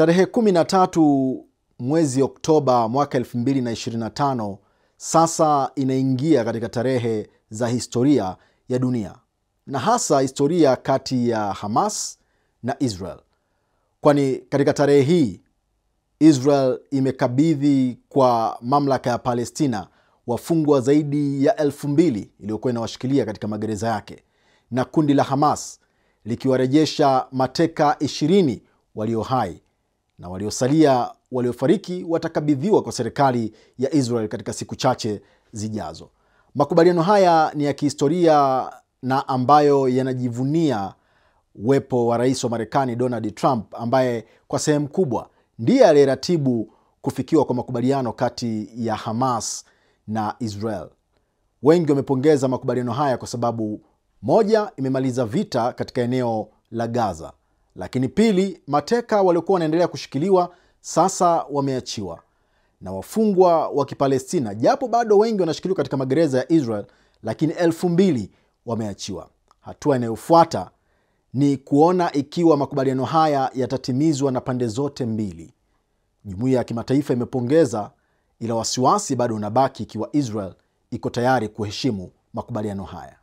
Tarehe 13 mwezi Oktoba mwaka 2025 sasa inaingia katika tarehe za historia ya dunia, na hasa historia kati ya Hamas na Israel. Kwani katika tarehe hii Israel imekabidhi kwa mamlaka ya Palestina wafungwa zaidi ya 2,000 iliyokuwa inawashikilia katika magereza yake, na kundi la Hamas likiwarejesha mateka 20 walio hai, na waliosalia waliofariki watakabidhiwa kwa serikali ya Israel katika siku chache zijazo. Makubaliano haya ni ya kihistoria na ambayo yanajivunia uwepo wa rais wa Marekani Donald Trump, ambaye kwa sehemu kubwa ndiye aliyeratibu kufikiwa kwa makubaliano kati ya Hamas na Israel. Wengi wamepongeza makubaliano haya kwa sababu moja, imemaliza vita katika eneo la Gaza, lakini pili, mateka waliokuwa wanaendelea kushikiliwa sasa wameachiwa, na wafungwa wa Kipalestina, japo bado wengi wanashikiliwa katika magereza ya Israel, lakini 2,000 wameachiwa. Hatua inayofuata ni kuona ikiwa makubaliano haya yatatimizwa na pande zote mbili. Jumuiya ya kimataifa imepongeza, ila wasiwasi bado unabaki ikiwa Israel iko tayari kuheshimu makubaliano haya.